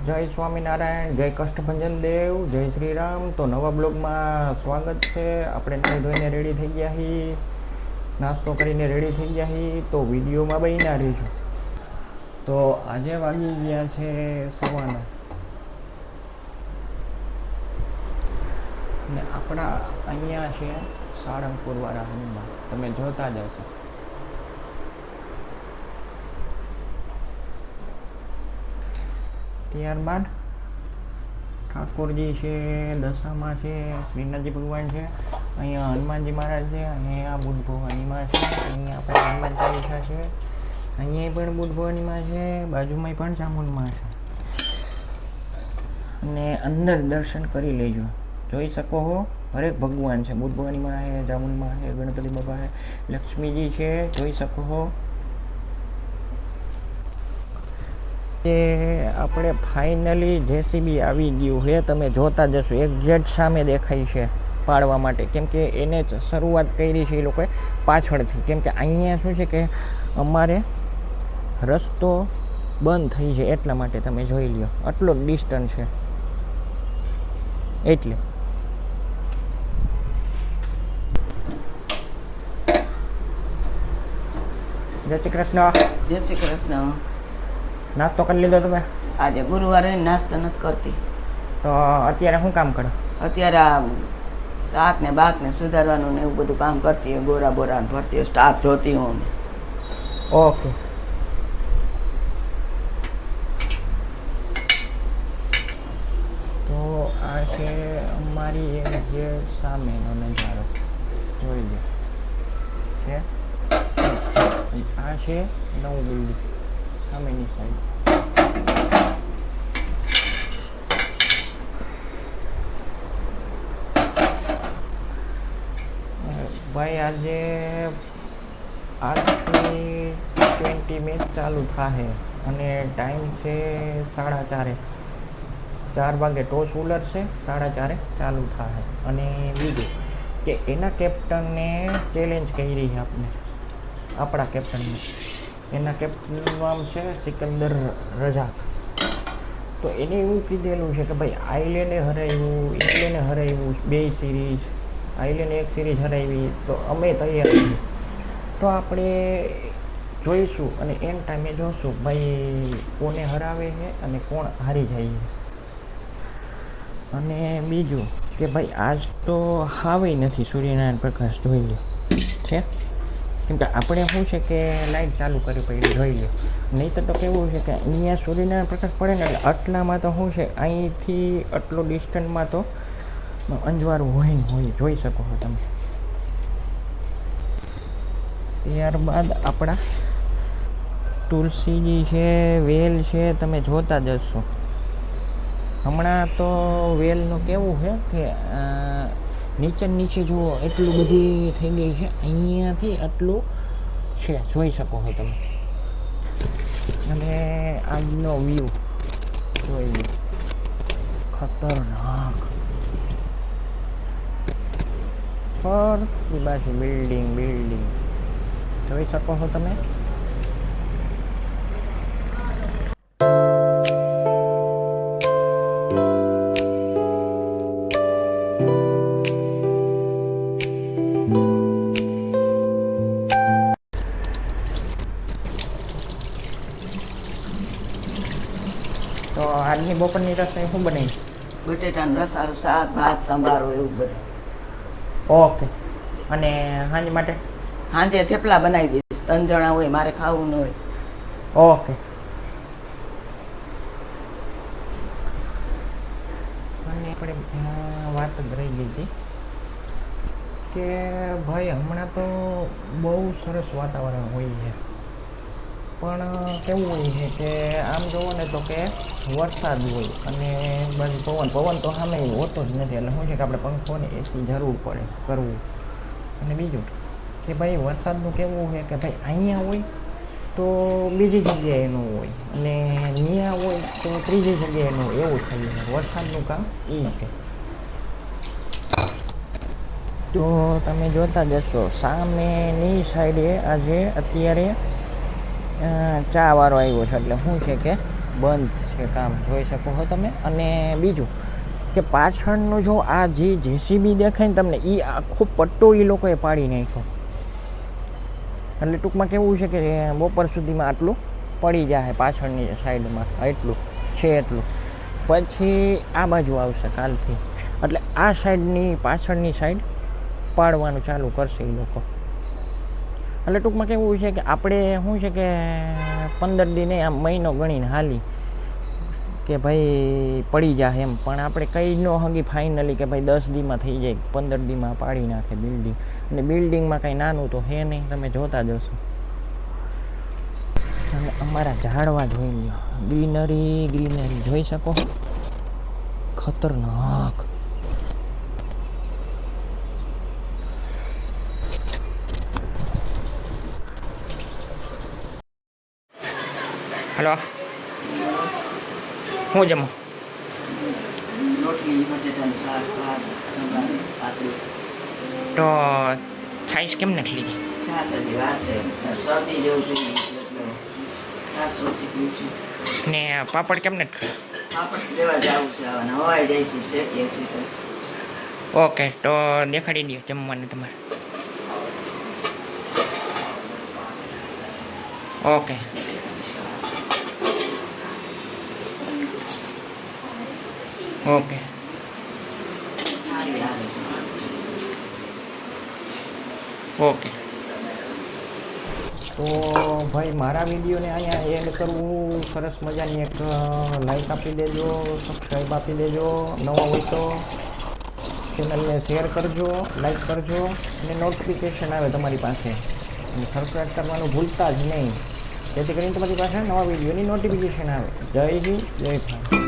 જય સ્વામિનારાયણ, જય કષ્ટભંજન દેવ, જય શ્રી રામ. તો નવા બ્લોગમાં સ્વાગત છે. આપણે નાઈ ધોઈને રેડી થઈ ગયા છીએ, નાસ્તો કરીને રેડી થઈ ગયા છીએ. તો વિડીયોમાં બન્યા રહીશું. તો આજે વાગી ગયા છે 9:15 ને આપણા અહીંયા છે સાળંગપુરવાળા હનુમાન, તમે જોતા જ હશો. ત્યારબાદ ઠાકોરજી છે, દશામાં છે, શ્રીનાથજી ભગવાન છે, અહીંયા હનુમાનજી મહારાજ છે, અહીંયા બુદ્ધ ભવાનીમાં છે, અહીંયા આપણે હનુમાન ચાલીસા છે, અહીંયા પણ બુદ્ધ ભવાનીમાં છે, બાજુમાં પણ ચામુંડમાં છે. અને અંદર દર્શન કરી લેજો, જોઈ શકો છો. હરેક ભગવાન છે, બુદ્ધ ભવાનીમાં છે, ચામુંડમાં છે, ગણપતિ બાપા છે, લક્ષ્મીજી છે, જોઈ શકો છો. તે આપણે ફાઇનલી જેસીબી આવી ગયું છે, તમે જોતા જશો. એક્ઝેક્ટ સામે દેખાય છે પાડવા માટે, કેમ કે એને જ શરૂઆત કરી છે એ લોકોએ પાછળથી. કેમ કે અહીંયા શું છે કે અમારે રસ્તો બંધ થઈ છે, એટલા માટે તમે જોઈ લ્યો, આટલો જ ડિસ્ટન્સ છે એટલે. જય શ્રી કૃષ્ણ. જય શ્રી કૃષ્ણ. નાસ્તો કરી લીધો તમે? આજે ગુરુવારે નાસ્તો નથી કરતી. તો અત્યારે શું કામ કરો? અત્યારે આ શાક ને બાક ને સુધારવાનું ને એવું બધું કામ કરતી હોય, બોરા બોરા ભરતી હોય, સ્ટાફ જોતી હું. ઓકે. તો આ છે અમારી જે સામેનો નજારો, જોઈ લો છે. આ છે નવું બિલ્ડિંગ સામેની સાઈડ. ભાઈ આજે 8થી 20 મેચ ચાલુ થશે અને ટાઈમ છે 4:30. 4 વાગે ટોસ ઉલટશે, 4:30 ચાલુ થશે. અને બીજું કે એના કેપ્ટનને ચેલેન્જ કરી છે આપણા કેપ્ટનને. એના કેપ્ટનનું નામ છે સિકંદર રઝાક. તો એને એવું કીધેલું છે કે ભાઈ આઈલેન્ડે હરાવ્યું, ઇંગ્લેન્ડે હરાવ્યું 2 સિરીઝ, આઈલેન્ડ 1 સિરીઝ હરાવી, તો અમે તૈયાર છીએ. તો આપણે જોઈશું અને એન ટાઈમે જોઈશું ભાઈ કોને હરાવે છે અને કોણ હારી જાય છે. અને બીજું કે ભાઈ આજ તો હાવે નથી સૂર્યનારાયણ પ્રકાશ, જોઈ લો છે. કેમ કે આપણે શું છે કે લાઇટ ચાલુ કરવી પડી, જોઈ લો. નહીં તો કેવું છે કે અહીંયા સૂર્યનારાયણ પ્રકાશ પડે ને એટલે આટલામાં તો શું છે, અહીંથી આટલો ડિસ્ટન્સમાં તો અંજવાળું હોય ને હોય, જોઈ શકો છો તમે. ત્યારબાદ આપણા તુલસીજી છે, વેલ છે, તમે જોતા જ હશો. હમણાં તો વેલનું કેવું છે કે નીચે જુઓ એટલું બધી થઈ ગઈ છે, અહીંયાથી આટલું છે, જોઈ શકો છો તમે. અને આજનો વ્યૂ જોઈ લો, ખતરનાક. ફરતી બાજુ બિલ્ડિંગ જોઈ શકો છો તમે. તો આજની બપોરની રસોઈ શું બનાવી? બટેટાનું રસારું, શાક, ભાત, સંભારો એવું બધું. ઓકે. અને સાંજ માટે? સાંજે થેપલા બનાવી દઈશ. 3 જણા હોય, મારે ખાવું ન હોય. ઓકે. અને આપણે વાત જ રહી ગઈ હતી કે ભાઈ હમણાં તો બહુ સરસ વાતાવરણ હોય છે, પણ કેવું હોય છે કે આમ જુઓ ને તો કે વરસાદ હોય અને બાજુ પવન તો સામે હોતો જ નથી. એટલે શું છે કે આપણે પંખોને એસી જરૂર પડે કરવું. અને બીજું કે ભાઈ વરસાદનું કેવું છે કે ભાઈ અહીંયા હોય તો બીજી જગ્યાએ ન હોય, અને અહીંયા હોય તો ત્રીજી જગ્યાએ ન હોય, એવું થયું છે વરસાદનું કામ એ છે. તો તમે જોતા જશો સામેની સાઈડે આજે અત્યારે ચા વાળો આવ્યો છે. એટલે શું છે કે બંધ છે કામ, જોઈ શકો છો તમે. અને બીજું કે પાછળનું જો આ જે જેસીબી દેખાય ને તમને, એ આખો પટ્ટો એ લોકોએ પાડી નાખ્યો. એટલે ટૂંકમાં કેવું છે કે બપોર સુધીમાં આટલું પડી જાય પાછળની સાઈડમાં, એટલું છે એટલું. પછી આ બાજુ આવશે કાલથી, એટલે આ સાઈડની પાછળની સાઈડ પાડવાનું ચાલુ કરશે એ લોકો. એટલે ટૂંકમાં કેવું છે કે આપણે શું છે કે 15 દી નહીં, આમ મહિનો ગણીને હાલી કે ભાઈ પડી જાય એમ. પણ આપણે કઈ ન હગી ફાઇનલી કે ભાઈ 10 દીમાં થઈ જાય, 15 દીમાં પાડી નાખે બિલ્ડિંગ. અને બિલ્ડિંગમાં કંઈ નાનું તો હે નહીં, તમે જોતા જશો. અને અમારા ઝાડવા જોઈ લ્યો, ગ્રીનરી જોઈ શકો, ખતરનાક. હલો, હું જમો? રોટલી, બટેટાનું શાક, ભાત, સંભાર, ભાખરી. તો છાશ કેમ નથી લીધી? છાશ હજી વાર છે, શરદી જેવું થઈ ગયું છે એટલે છાશ ઓછી પીવું છું. ને પાપડ કેમ નથી ખાઈ? પાપડ લેવા જવું છે, હવે હવાઈ જાય છે, શેકીએ છીએ તો. ઓકે, તો દેખાડી દો જમવાનું તમારે. Okay, okay. સારી આવે ઓકે, તો ભાઈ મારા વિડીયોને અહીંયા એડ કરવું, સરસ મજાની એક લાઈક આપી દેજો, સબસ્ક્રાઈબ આપી દેજો. નવા હોય તો ચેનલને શેર કરજો, લાઈક કરજો, અને નોટિફિકેશન આવે તમારી પાસે, અને સબસ્ક્રાઈબ કરવાનું ભૂલતા જ નહીં, જેથી કરીને તમારી પાસે નવા વિડીયોની નોટિફિકેશન આવે. જય હિન્દ, જય ભારત.